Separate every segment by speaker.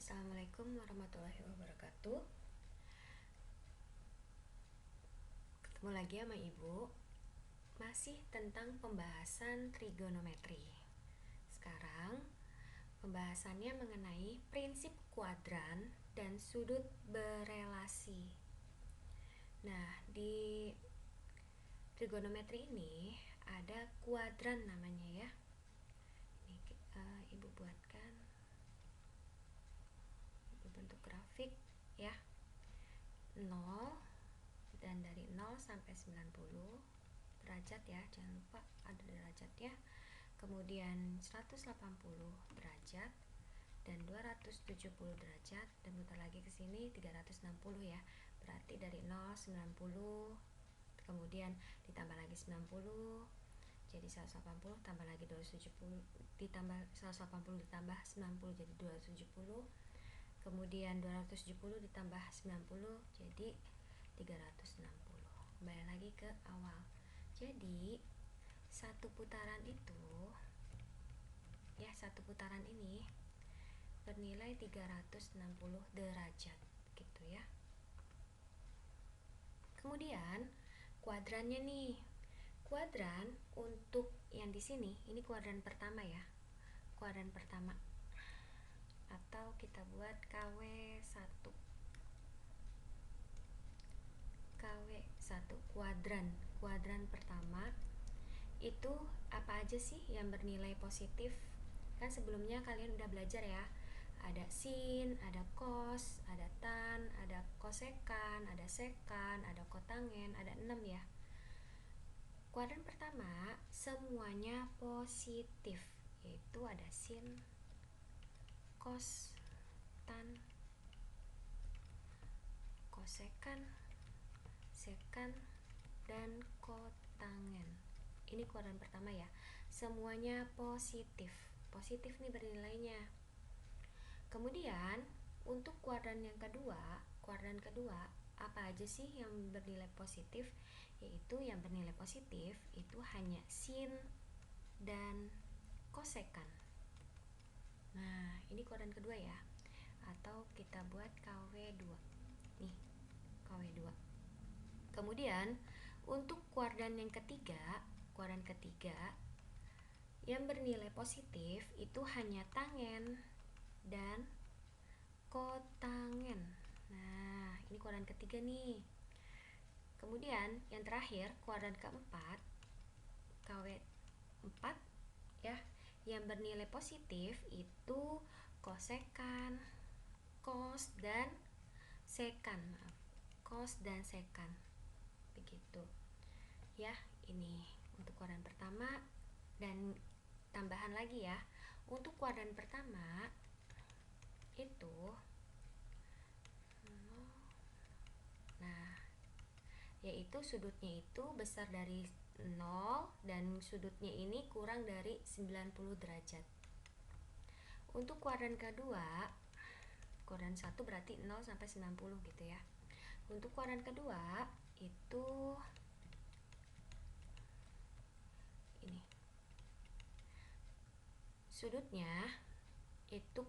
Speaker 1: Assalamualaikum warahmatullahi wabarakatuh. Ketemu lagi sama Ibu. Masih tentang pembahasan trigonometri. Sekarang pembahasannya mengenai prinsip kuadran dan sudut berelasi. Nah, di trigonometri ini ada kuadran namanya ya. Ini Ibu buatkan, Ibu bentuk grafik ya. 0 dan dari 0 sampai 90 derajat ya, jangan lupa ada derajatnya. Kemudian 180 derajat dan 270 derajat, dan putar lagi ke sini 360 ya. Berarti dari 0 90, kemudian ditambah lagi 90, jadi 180 tambah lagi 270, ditambah 180 ditambah 90 jadi 270. Kemudian 270 ditambah 90 jadi 360. Kembali lagi ke awal. Jadi satu putaran itu ya, satu putaran ini bernilai 360 derajat gitu ya. Kemudian kuadrannya nih. Kuadran untuk yang di sini ini kuadran pertama ya. Kuadran pertama, atau kita buat KW1. KW1 kuadran pertama itu apa aja sih yang bernilai positif? Kan sebelumnya kalian udah belajar ya, ada sin, ada cos, ada tan, ada kosekan, ada sekan, ada kotangen, ada 6 ya. Kuadran pertama semuanya positif, yaitu ada sin, cos, tan, kosekan, sekan, dan kotangen. Ini kuadran pertama ya, semuanya positif. Positif nih bernilainya. Kemudian untuk kuadran kedua apa aja sih yang bernilai positif? Yaitu yang bernilai positif itu hanya sin dan kosekan. Nah, ini kuadran kedua ya. Atau kita buat KW2. Nih, KW2. Kemudian untuk kuadran ketiga yang bernilai positif itu hanya tangen dan kotangen. Nah, ini kuadran ketiga nih. Kemudian yang terakhir kuadran keempat, KW4 ya, yang bernilai positif itu kosekan, cos, dan sekan. Cos dan sekan. Begitu. Ya, ini untuk kuadran pertama. Dan tambahan lagi ya, untuk kuadran pertama itu yaitu sudutnya itu besar dari 0 dan sudutnya ini kurang dari 90 derajat. Untuk kuadran kedua, kuadran 1 berarti 0 sampai 90 gitu ya. Untuk kuadran kedua itu ini. Sudutnya itu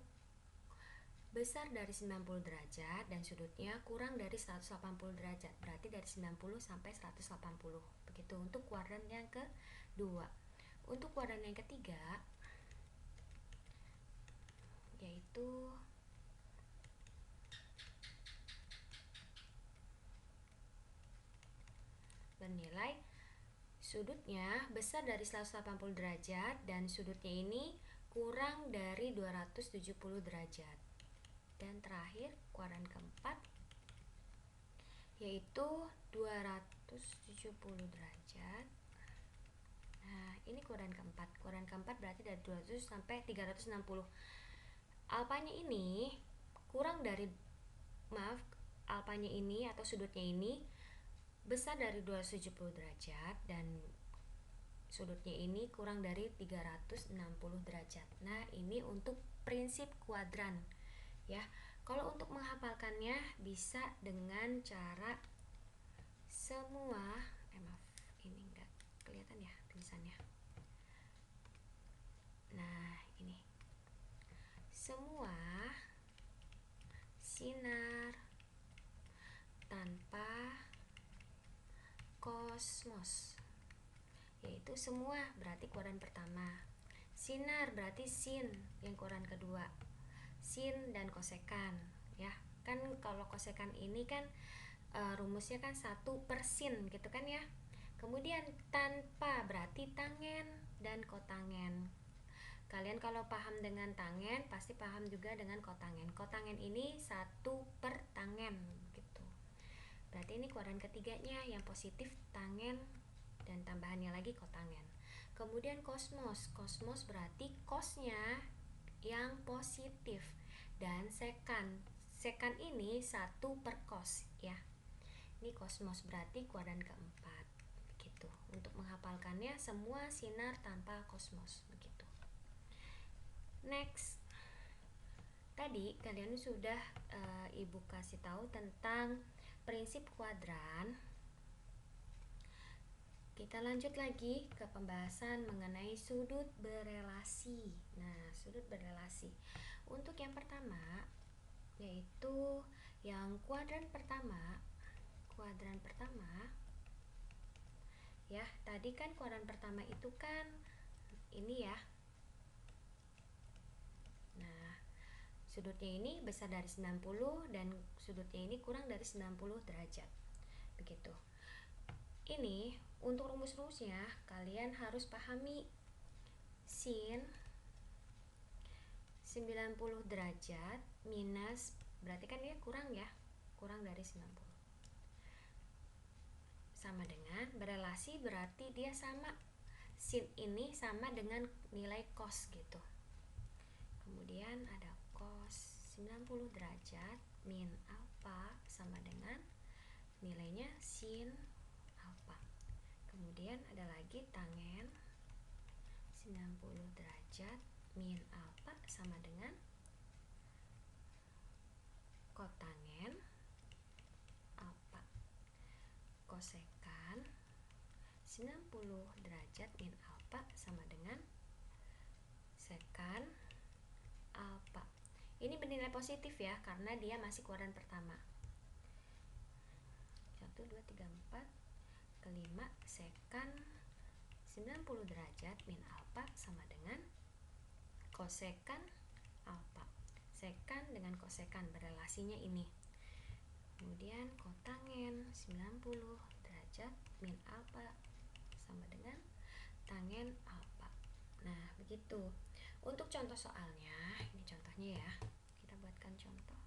Speaker 1: besar dari 90 derajat dan sudutnya kurang dari 180 derajat. Berarti dari 90 sampai 180. Begitu untuk kuadran yang kedua. Untuk kuadran yang ketiga yaitu bernilai sudutnya besar dari 180 derajat dan sudutnya ini kurang dari 270 derajat. Dan terakhir kuadran keempat yaitu 270 derajat. Nah, ini kuadran keempat. Kuadran keempat berarti dari 200 sampai 360. Alpanya ini kurang dari alpanya ini atau sudutnya ini besar dari 270 derajat dan sudutnya ini kurang dari 360 derajat. Nah, ini untuk prinsip kuadran ya. Kalau untuk menghafalkannya bisa dengan cara semua ini enggak kelihatan ya tulisannya. Nah, ini semua sinar tanpa kosmos, yaitu semua berarti kuadran pertama. Sinar berarti sin yang kuadran kedua, sin dan kosekan ya. Kan kalau kosekan ini kan rumusnya kan 1/sin gitu kan ya. Kemudian tanpa berarti tangen dan kotangen. Kalian kalau paham dengan tangen pasti paham juga dengan kotangen. Kotangen ini 1/tangen gitu. Berarti ini kuadran ketiganya yang positif tangen dan tambahannya lagi kotangen. Kemudian kosmos. Kosmos berarti kosnya yang positif dan sekan. Sekan ini 1/cos ya. Ini kosmos berarti kuadran keempat. Begitu. Untuk menghafalkannya semua sinar tanpa kosmos begitu. Next. Tadi kalian sudah Ibu kasih tahu tentang prinsip kuadran. Kita lanjut lagi ke pembahasan mengenai sudut berelasi. Nah, sudut berelasi. Untuk yang pertama, yaitu yang kuadran pertama. Kuadran pertama, ya, tadi kan kuadran pertama itu kan ini ya. Nah, sudutnya ini besar dari 90 dan sudutnya ini kurang dari 90 derajat. Begitu. Ini untuk rumus-rumusnya kalian harus pahami sin 90 derajat minus berarti kan dia kurang ya, kurang dari 90 sama dengan berelasi berarti dia sama, sin ini sama dengan nilai cos gitu. Kemudian ada cos 90 derajat min alfa sama dengan nilainya sin alfa. Kemudian ada lagi tangen 90 derajat min alfa sama dengan kotangen alfa. Kosekan 90 derajat min alfa sama dengan sekan alfa. Ini bernilai positif ya karena dia masih kuadran pertama. 1, 2, 3, 4 kelima sekan 90 derajat min alfa sama dengan kosekan alfa. Sekan dengan kosekan berelasinya ini. Kemudian kotangen 90 derajat min alfa sama dengan tangen alfa. Nah, begitu. Untuk contoh soalnya, ini contohnya ya. Kita buatkan contoh.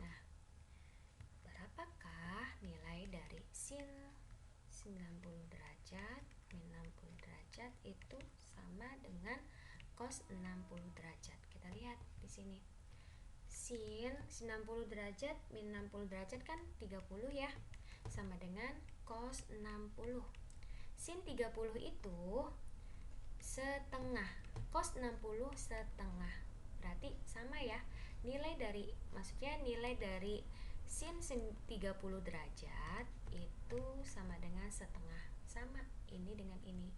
Speaker 1: Nah, berapakah nilai dari sin 90 derajat min 60 derajat itu sama dengan cos 60 derajat? Kita lihat di sini. Sin 90 derajat min 60 derajat kan 30 ya, sama dengan cos 60. Sin 30 itu setengah, cos 60 setengah. Berarti sama ya, nilai dari sin 30 derajat itu sama dengan setengah. Sama ini dengan ini,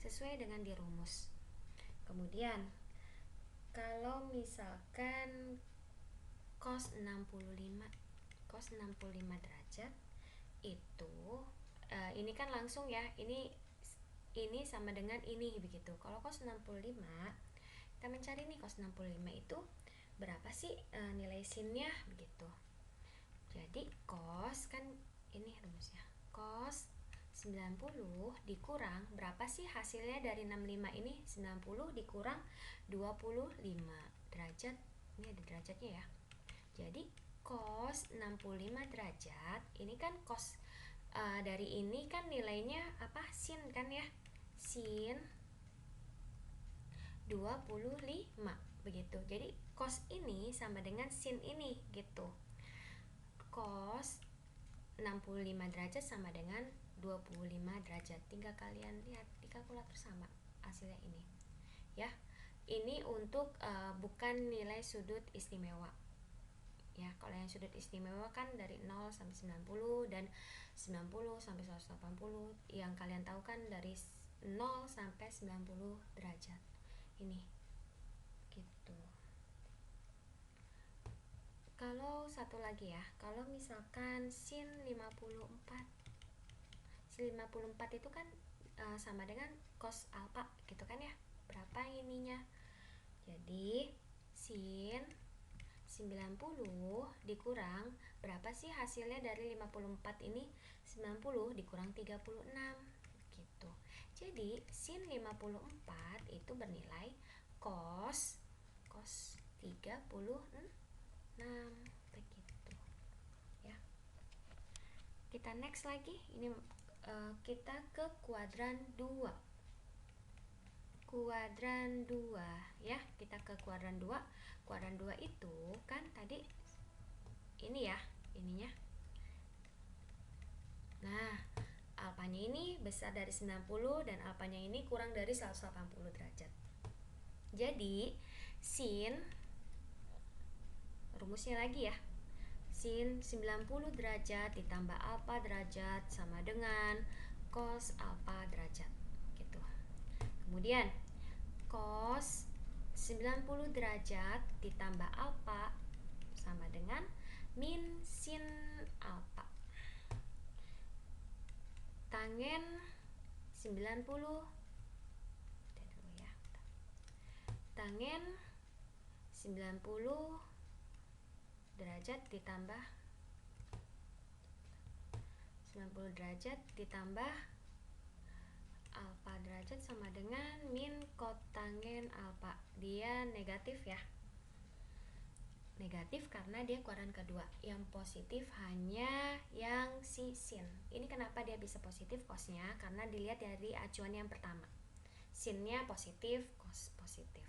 Speaker 1: sesuai dengan di rumus. Kemudian kalau misalkan cos 65 derajat itu ini kan langsung ya, ini sama dengan ini begitu. Kalau cos 65 kita mencari nih cos 65 itu berapa sih nilai sinnya begitu. Jadi cos kan ini rumusnya, cos 90 dikurang berapa sih hasilnya dari 65 ini, 90 dikurang 25 derajat. Ini ada derajatnya ya. Jadi cos 65 derajat ini kan cos dari ini kan nilainya apa, sin kan ya, sin 25 begitu. Jadi cos ini sama dengan sin ini gitu. Cos 65 derajat sama dengan 25 derajat. Tinggal kalian lihat di kalkulator sama hasilnya ini ya. Ini untuk bukan nilai sudut istimewa ya. Kalau yang sudut istimewa kan dari 0 sampai 90 dan 90 sampai 180. Yang kalian tahu kan dari 0 sampai 90 derajat. Ini gitu. Kalau satu lagi ya, kalau misalkan sin 54. Sin 54 itu kan sama dengan cos alfa gitu kan ya. Berapa ininya? Jadi sin 90 dikurang berapa sih hasilnya dari 54 ini? 90 dikurang 36 gitu. Jadi sin 54 itu bernilai cos 36 begitu ya. Kita next lagi. Ini kita ke kuadran 2. Kuadran 2 ya. Kita ke kuadran 2. Kuadran 2 itu kan tadi ini ya, ininya. Nah, alfanya ini besar dari 90 dan alfanya ini kurang dari 180 derajat. Jadi, sin rumusnya lagi ya. Sin 90 derajat ditambah alfa derajat sama dengan cos alfa derajat gitu. Kemudian cos 90 derajat ditambah alfa sama dengan min sin alfa. Tangen 90 tangen 90 derajat ditambah 90 derajat ditambah alfa derajat sama dengan min kotangen alfa. Dia negatif ya. Negatif karena dia kuadran kedua. Yang positif hanya yang si sin. Ini kenapa dia bisa positif cosnya? Karena dilihat dari acuan yang pertama. Sinnya positif, cos positif.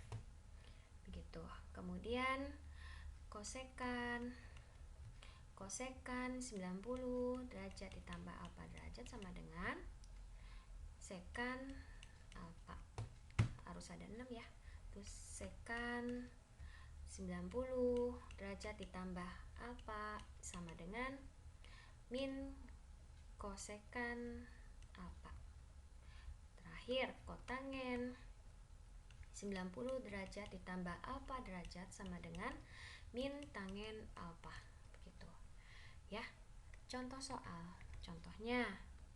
Speaker 1: Begitu. Kemudian kosekan 90 derajat ditambah alfa derajat sama dengan sekan alfa. Harus ada 6 ya. Terus sekan 90 derajat ditambah alfa sama dengan min kosekan alfa. Terakhir kotangen 90 derajat ditambah alfa derajat sama dengan min tangen alfa. Begitu ya. Contoh soal. Contohnya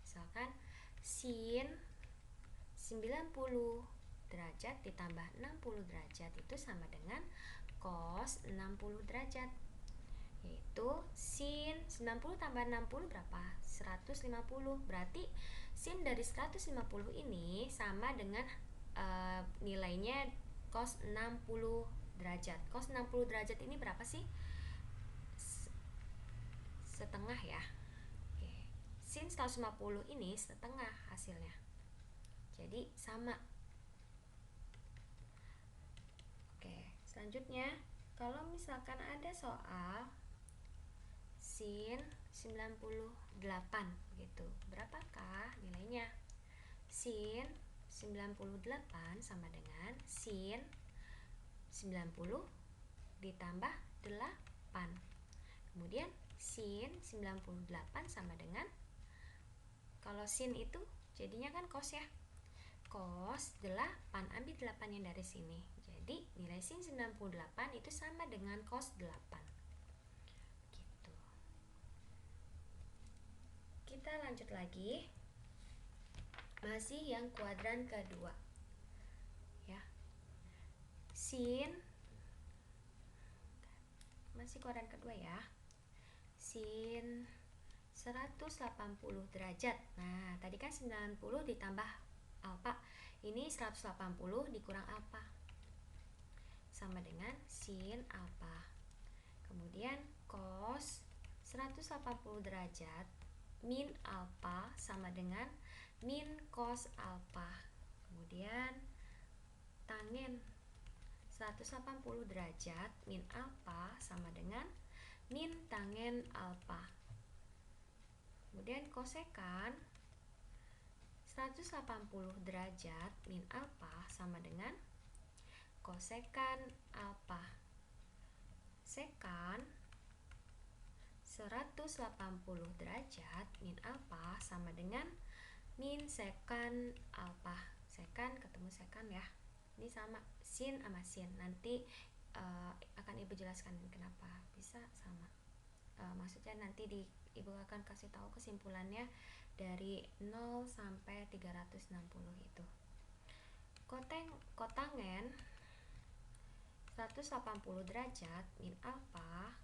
Speaker 1: misalkan sin 90 derajat ditambah 60 derajat itu sama dengan cos 60 derajat, yaitu sin 90 tambah 60 berapa? 150. Berarti sin dari 150 ini sama dengan nilainya cos 60 derajat. Cos 60 derajat ini berapa sih? Setengah ya. Oke. Sin 150 ini setengah hasilnya. Jadi sama. Oke, selanjutnya kalau misalkan ada soal sin 98 gitu. Berapakah nilainya? Sin 98 sama dengan sin 90 ditambah 8. Kemudian sin 98 sama dengan, kalau sin itu jadinya kan cos ya. Cos 8, ambil 8 yang dari sini. Jadi nilai sin 98 itu sama dengan cos 8. Gitu. Kita lanjut lagi. Masih yang kuadran kedua. Ya. Sin masih kuadran kedua ya. Sin 180 derajat. Nah, tadi kan 90 ditambah alfa. Ini 180 dikurang alfa. Sama dengan sin alfa. Kemudian cos 180 derajat min alfa sama dengan min cos alfa. Kemudian tangen 180 derajat min alfa sama dengan min tangen alfa. Kemudian kosekan 180 derajat min alfa sama dengan kosekan alfa. Sekan 180 derajat min alfa sama dengan min sekan alfa. Sekan ketemu sekan ya. Ini sama sin sama sin. Nanti akan ibu jelaskan kenapa bisa sama. Maksudnya nanti ibu akan kasih tahu kesimpulannya dari 0 sampai 360 itu. Kotangen 180 derajat min alfa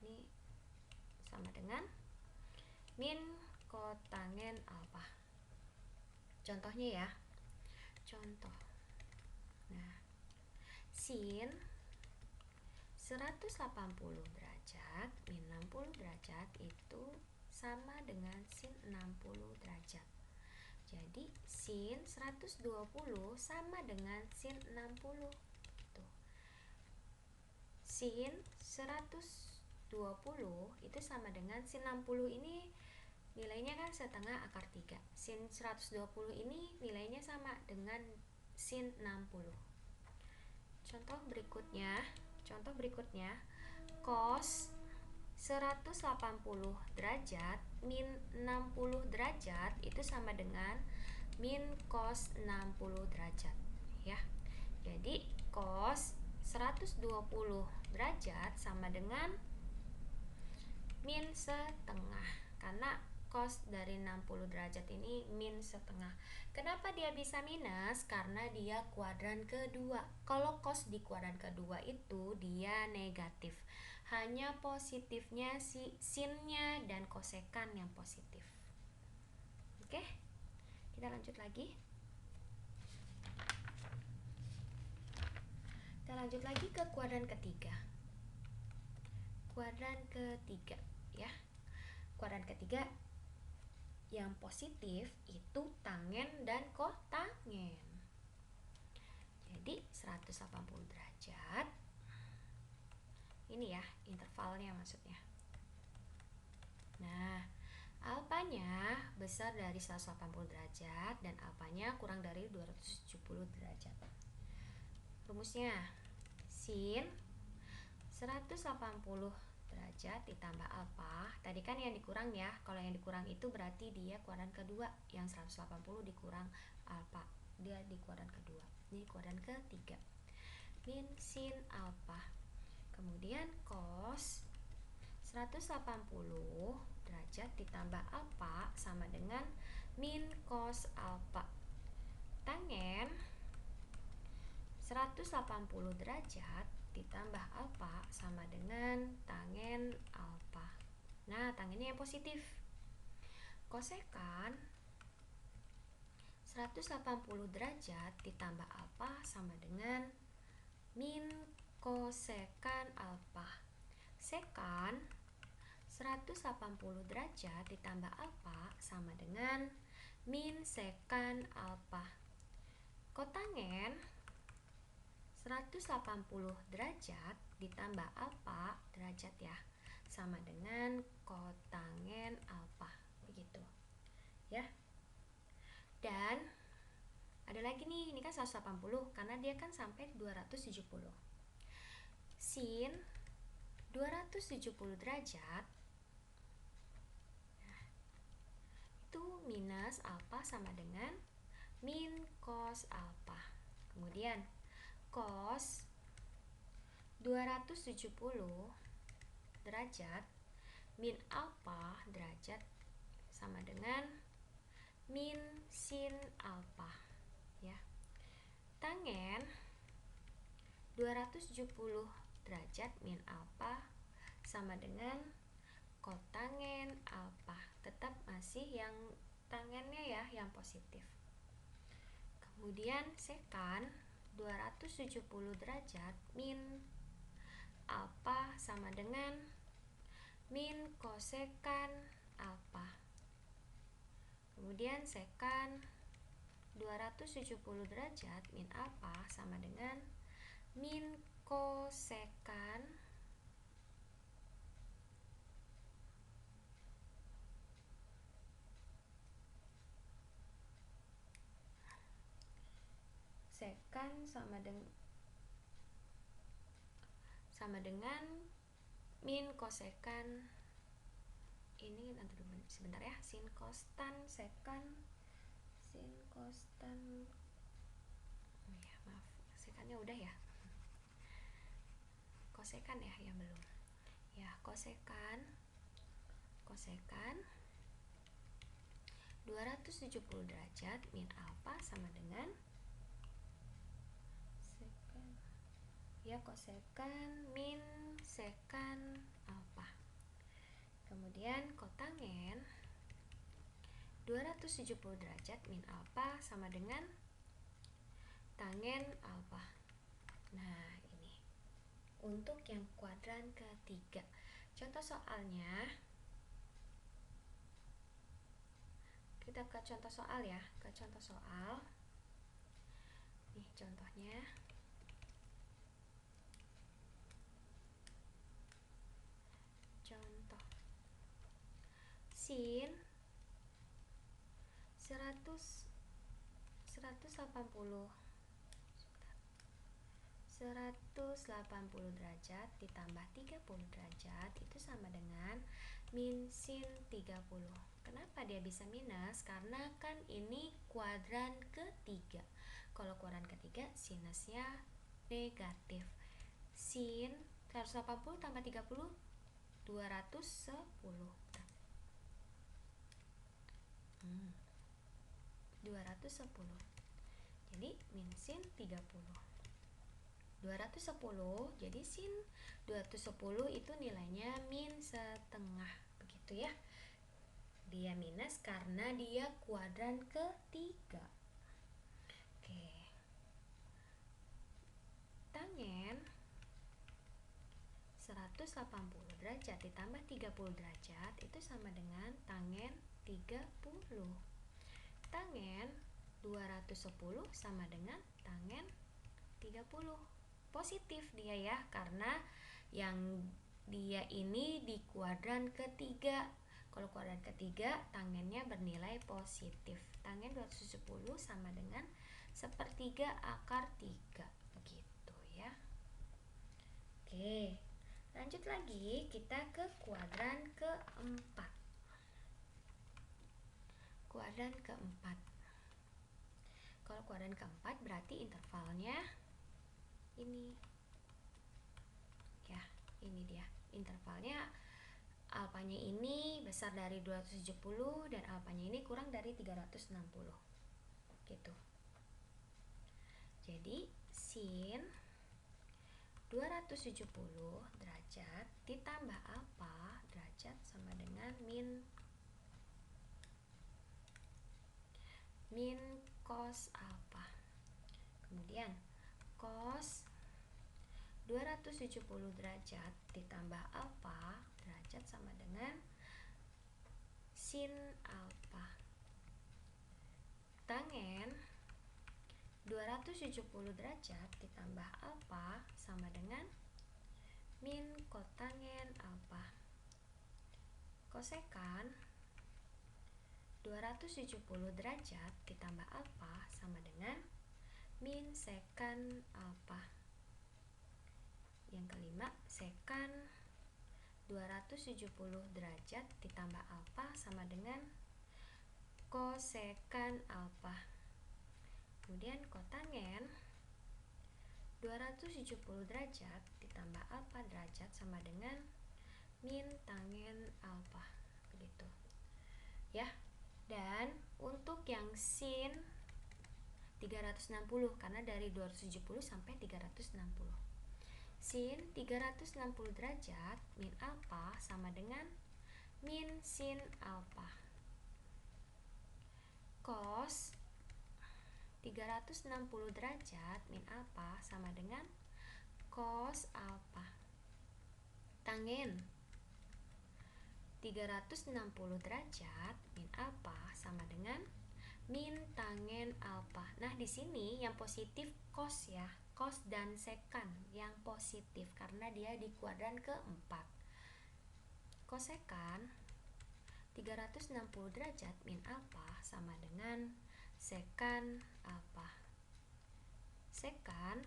Speaker 1: ini sama dengan min kotangen alfa. Contohnya ya. Contoh. Nah, sin 180 derajat min 60 derajat itu sama dengan sin 60 derajat. Jadi sin 120 sama dengan sin 60. Tuh. Sin 120 itu sama dengan sin 60 ini nilainya kan setengah akar 3. Sin 120 ini nilainya sama dengan sin 60. Contoh berikutnya, cos 180 derajat min 60 derajat itu sama dengan min cos 60 derajat ya. Jadi cos 120 derajat sama dengan min setengah, karena cos dari 60 derajat ini min setengah. Kenapa dia bisa minus? Karena dia kuadran kedua. Kalau cos di kuadran kedua itu dia negatif. Hanya positifnya si sinnya dan kosekan yang positif. Oke, kita lanjut lagi. Kita lanjut lagi ke kuadran ketiga. Kuadran ketiga ya. Kuadran ketiga yang positif itu tangen dan kotangen. Jadi 180 derajat. Ini ya intervalnya maksudnya. Nah, alfanya besar dari 180 derajat dan alfanya kurang dari 270 derajat. Rumusnya sin 180 derajat ditambah alfa. Tadi kan yang dikurang ya. Kalau yang dikurang itu berarti dia kuadran kedua. Yang 180 dikurang alfa. Dia di kuadran kedua. Ini kuadran ketiga. Min sin alfa. Kemudian cos 180 derajat ditambah alfa sama dengan min cos alfa. Tangen 180 derajat ditambah alfa sama dengan tangen alfa. Nah, tangennya yang positif. Kosekan 180 derajat ditambah alfa sama dengan min kosekan alfa. Sekan 180 derajat ditambah alfa sama dengan min sekan alfa. Kotangen 180 derajat ditambah alfa derajat ya, sama dengan kotangen alfa. Begitu ya. Dan ada lagi nih, ini kan 180 karena dia kan sampai 270. Sin 270 derajat itu minus alfa sama dengan min cos alfa. Kemudian cos 270 derajat min alfa derajat sama dengan min sin alfa ya. Tangen 270 derajat min alfa sama dengan kotangen alfa. Tetap masih yang tangennya ya yang positif. Kemudian sekan 270 derajat min alfa sama dengan min kosekan alfa. Kemudian sekan 270 derajat min alfa sama dengan min kosekan sama dengan min kosekan ini, nanti sebentar ya, sin kostan sekan sin kostan, oh ya maaf sekannya udah ya. kosekan ya, yang belum. Ya, kosekan 270 derajat min alfa sama dengan kosekan min sekan alfa. Kemudian kotangen 270 derajat min alfa sama dengan tangen alfa. Nah, ini untuk yang kuadran ketiga. Contoh soalnya, kita ke contoh soal ya, ke contoh soal. Nih contohnya. Contoh sin 180 derajat ditambah 30 derajat itu sama dengan min sin 30. Kenapa dia bisa minus? Karena kan ini kuadran ketiga. Kalau kuadran ketiga sinusnya negatif. Sin 180 tambah 30 210. 210. Jadi min sin 30. 210, jadi sin 210 itu nilainya min setengah, begitu ya. Dia minus karena dia kuadran ketiga. Oke. Tangen 180 derajat ditambah 30 derajat itu sama dengan tangen 30. Tangen 210 sama dengan tangen 30. Positif dia ya, karena yang dia ini di kuadran ketiga. Kalau kuadran ketiga tangennya bernilai positif. Tangen 270 sama dengan 1/3 akar 3, begitu ya. Oke, lanjut lagi kita ke kuadran keempat. Kuadran keempat. Kalau kuadran keempat berarti intervalnya ini ya, ini dia intervalnya. Alfanya ini besar dari 270 dan alfanya ini kurang dari 360 gitu. Jadi sin 270 derajat ditambah alfa derajat sama dengan min cos alfa. Kemudian cos 270 derajat ditambah alfa derajat sama dengan sin alfa. Tangen 270 derajat ditambah alfa sama dengan min kotangen alfa. Kosekan 270 derajat ditambah alfa sama dengan min sekan alfa. Yang kelima, sekan 270 derajat ditambah alfa sama dengan kosekan alfa. Kemudian kotangen 270 derajat ditambah alfa derajat sama dengan min tangen alfa, begitu ya. Dan untuk yang sin 360, karena dari 270 sampai 360. Sin 360 derajat min alfa sama dengan min sin alfa. Cos 360 derajat min alfa sama dengan cos alfa. Tangen 360 derajat min alfa sama dengan min tangen alfa. Nah, di sini yang positif cos ya, cos dan sekan yang positif karena dia di kuadran keempat. Kosekan 360 derajat min alfa sama dengan sekan alfa. Sekan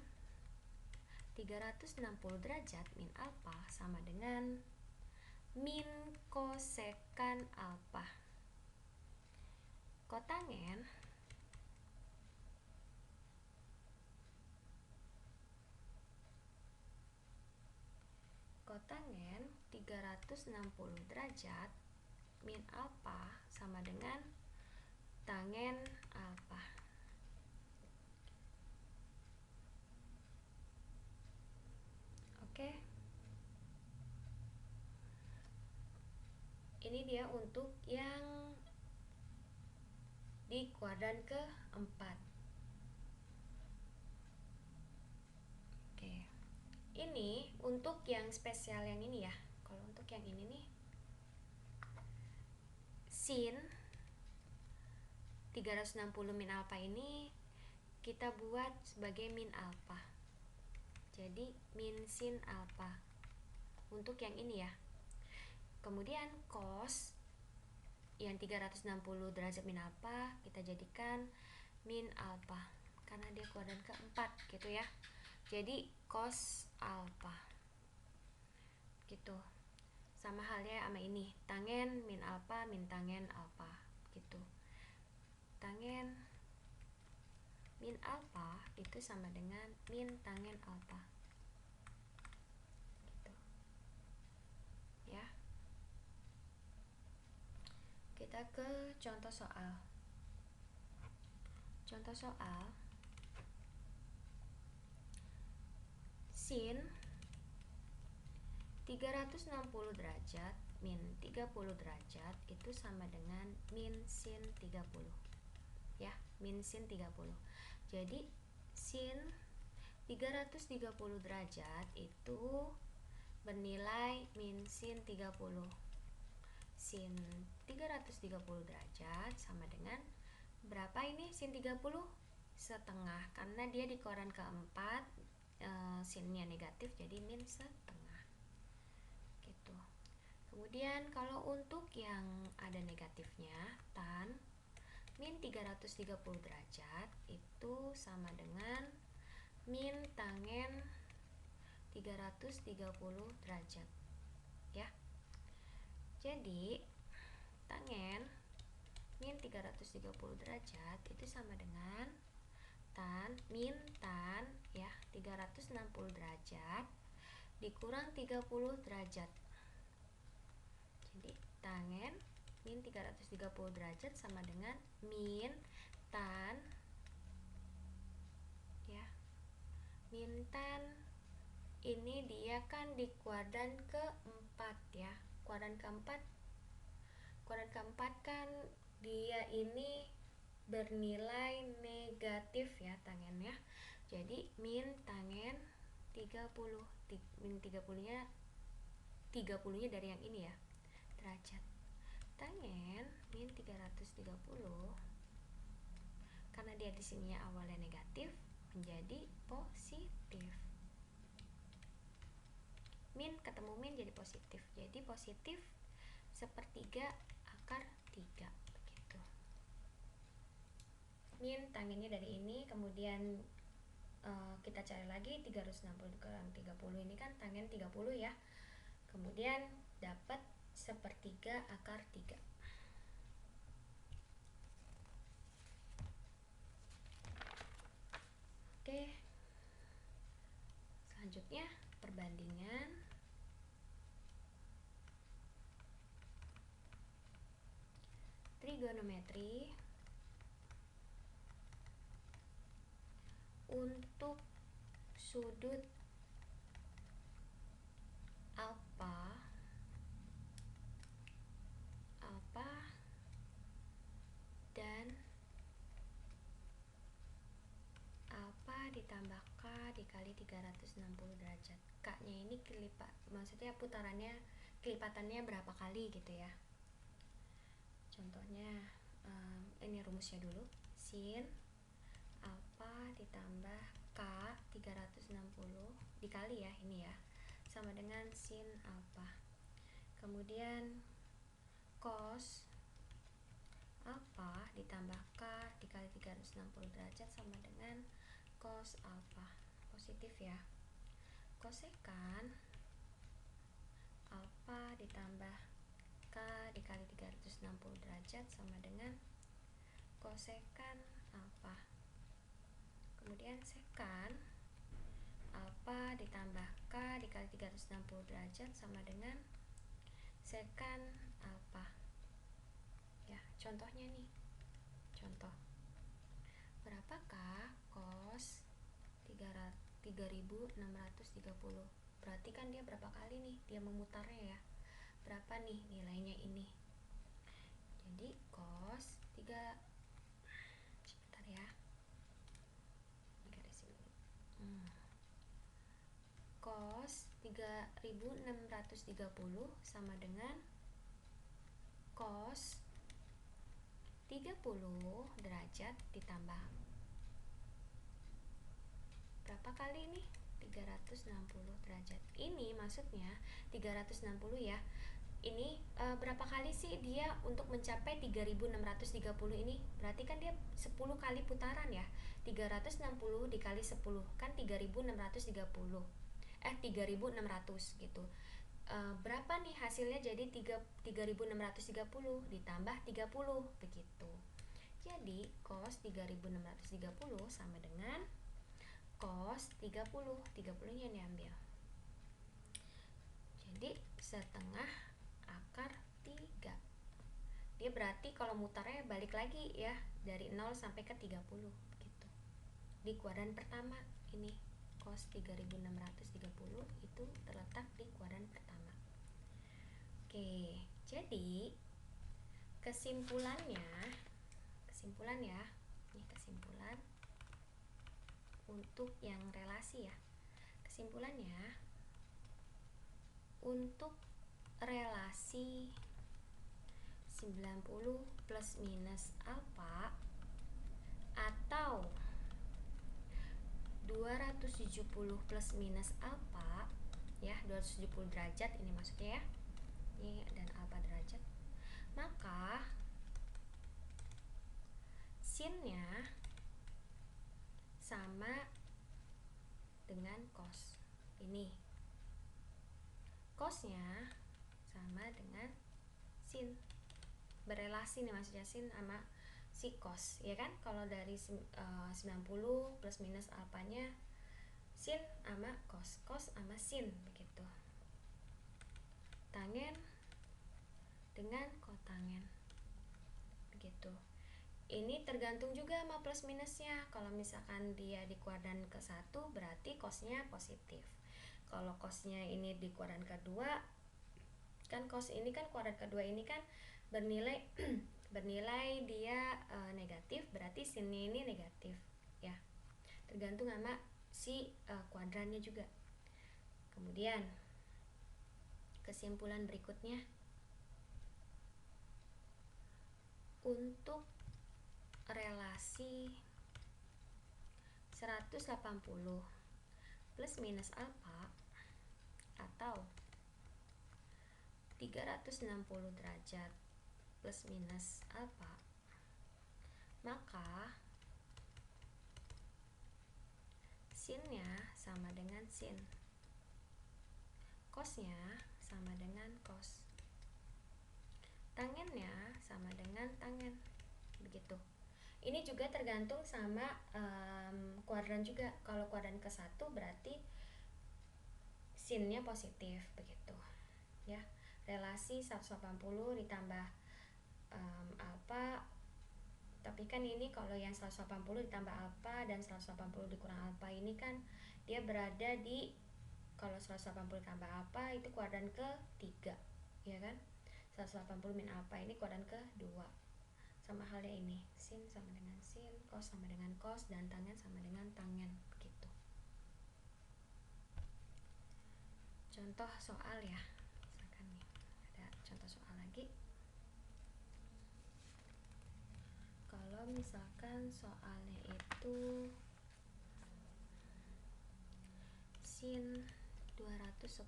Speaker 1: 360 derajat min alfa sama dengan min kosekan alfa. Kotangen 360 tangen 360 derajat min alfa sama dengan tangen alfa. Oke. Ini dia untuk yang di kuadran keempat. Oke. Ini untuk yang spesial yang ini ya. Kalau untuk yang ini nih, sin 360 min alfa ini kita buat sebagai min alfa. Jadi min sin alfa untuk yang ini ya. Kemudian cos yang 360 derajat min alfa kita jadikan min alfa karena dia kuadran keempat gitu ya. Jadi cos alfa gitu. Sama halnya sama ini, tangen min alfa min tangen alfa gitu. Tangen min alfa itu sama dengan min tangen alfa gitu ya. Kita ke contoh soal. Contoh soal, sin 360 derajat min 30 derajat itu sama dengan min sin 30 ya, min sin 30. Jadi sin 330 derajat itu bernilai min sin 30. Sin 330 derajat sama dengan berapa ini sin 30? Setengah, karena dia di kuadran keempat, sinnya negatif jadi min setengah gitu. Kemudian kalau untuk yang ada negatifnya, tan min 330 derajat itu sama dengan min tangen 330 derajat ya. Jadi tangen min 330 derajat itu sama dengan tan min tan ya 360 derajat dikurang 30 derajat. Jadi tangen min 330 derajat sama dengan min tan ya. Min tan ini dia kan di kuadran keempat ya. Kuadran keempat kan dia ini bernilai negatif ya tangennya. Jadi min tangen 30, min 30-nya dari yang ini ya, derajat. Tangen min 330 karena dia di sini awalnya negatif menjadi positif. Min ketemu min jadi positif. Jadi positif sepertiga akar 3 begitu. Min tangennya dari ini, kemudian kita cari lagi 360 kurang 30 ini kan tangen 30 ya. Kemudian dapat sepertiga akar 3. Oke. Selanjutnya perbandingan trigonometri untuk sudut alfa dan alfa ditambah k dikali 360 derajat. K-nya ini maksudnya putarannya, kelipatannya berapa kali gitu ya. Contohnya ini rumusnya dulu. Sin alfa ditambah k 360 dikali ya ini ya, sama dengan sin alfa. Kemudian cos alfa ditambah k dikali 360 derajat sama dengan cos alfa, positif ya. Kosekan alfa ditambah k dikali 360 derajat sama dengan kosekan alfa. Kemudian sekan alfa ditambah maka dikali 360 derajat sama dengan sekant alfa. Ya, contohnya nih. Contoh. Berapakah cos 3630? Berarti kan dia berapa kali nih dia memutarnya ya? Berapa nih nilainya ini? Jadi cos 3, sebentar ya. Garis ini. Cos 3630 sama dengan cos 30 derajat ditambah berapa kali nih? 360 derajat. Ini maksudnya 360 ya. Ini berapa kali sih dia untuk mencapai 3630 ini? Berarti kan dia 10 kali putaran ya. 360 dikali 10 kan 3630. 3600 gitu. Berapa nih hasilnya? Jadi 3630 ditambah 30 begitu. Jadi cos 3630 sama dengan cos 30. 30-nya diambil. Jadi setengah akar 3. Dia berarti kalau mutarnya balik lagi ya dari 0 sampai ke 30 gitu. Di kuadran pertama ini cos 3630 itu terletak di kuadran pertama. Oke, jadi kesimpulannya ya. Ini kesimpulan untuk yang relasi ya. Kesimpulannya untuk relasi 90 plus minus alfa atau 270 plus minus alfa ya, 270 derajat ini maksudnya ya. Ini dan alfa derajat. Maka sinnya sama dengan cos. Ini cosnya sama dengan sin. Berelasi nih maksudnya sin sama si cos, ya kan? Kalau dari 90 plus minus alfanya sin sama cos, cos sama sin begitu. Tangen dengan kotangen begitu. Ini tergantung juga sama plus minusnya. Kalau misalkan dia di kuadran ke-1 berarti cosnya positif. Kalau cosnya ini di kuadran kedua, kan cos ini kan kuadran kedua ini kan bernilai bernilai dia negatif, berarti sinnya ini negatif ya. Tergantung sama si kuadrannya juga. Kemudian kesimpulan berikutnya, untuk relasi 180 plus minus alfa atau 360 derajat plus minus alfa, maka sinnya sama dengan sin, cosnya sama dengan cos, tangennya sama dengan tangen begitu. Ini juga tergantung sama kuadran juga. Kalau kuadran ke-1 berarti sinnya positif begitu ya. Relasi 180 ditambah alfa, tapi kan ini kalau yang 180 ditambah alfa dan 180 dikurang alfa ini kan dia berada di, kalau 180 tambah alfa itu kuadran ke-3 ya kan. 180 min alfa ini kuadran ke-2. Sama halnya ini, sin sama dengan sin, cos sama dengan cos, dan tangen sama dengan tangen begitu. Contoh soal ya, misalkan nih ada contoh soal lagi. Kalau misalkan soalnya itu sin 210,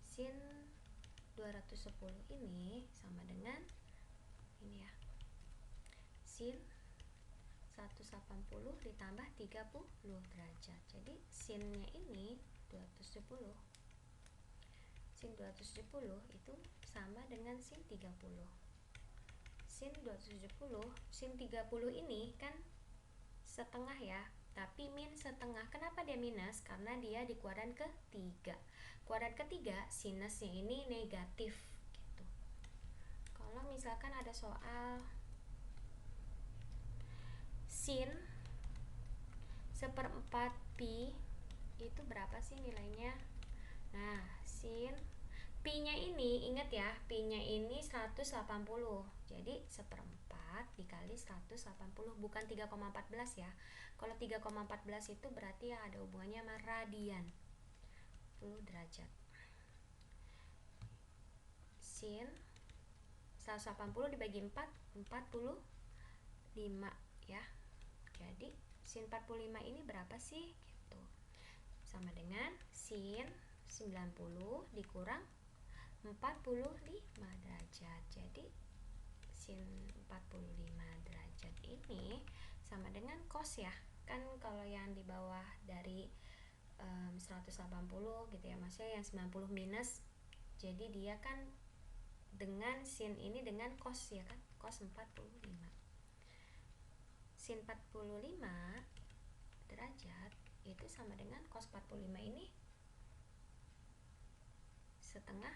Speaker 1: sin 210 ini sama dengan ini ya, sin 180 ditambah 30 derajat. Jadi sinnya ini 270. Sin 270 itu sama dengan sin 30. Sin 270, sin 30 ini kan setengah ya. tapi min setengah. Kenapa dia minus? Karena dia di kuadran ketiga. Kuadran ketiga sinusnya ini negatif gitu. Kalau misalkan ada soal sin seperempat pi itu berapa sih nilainya? Nah, sin pi-nya ini, ingat ya, pi-nya ini 180. Jadi seperempat dikali 180, bukan 3,14 ya. Kalau 3,14 itu berarti ya ada hubungannya sama radian. 10 derajat. Sin 180 dibagi 4, 45 ya. Jadi sin 45 ini berapa sih? Gitu. Sama dengan sin 90 dikurang 45 derajat. Jadi sin 45 derajat ini sama dengan cos ya. Kan kalau yang di bawah dari 180 gitu ya, maksudnya yang 90 minus. Jadi dia kan dengan sin ini dengan cos ya kan, cos 45. Sin 45 derajat itu sama dengan cos 45 ini setengah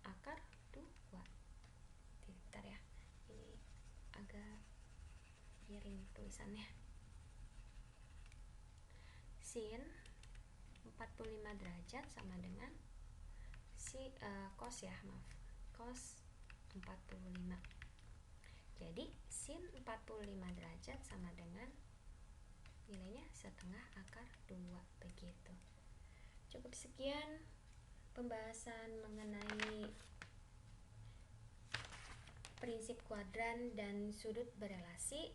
Speaker 1: akar 2. Bentar ya, ini agak miring tulisannya. Sin 45 derajat sama dengan cos ya, maaf, cos 45. Jadi sin 45 derajat sama dengan nilainya setengah akar 2 begitu. Cukup sekian pembahasan mengenai prinsip kuadran dan sudut berelasi.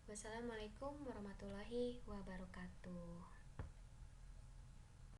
Speaker 1: Wassalamualaikum warahmatullahi wabarakatuh.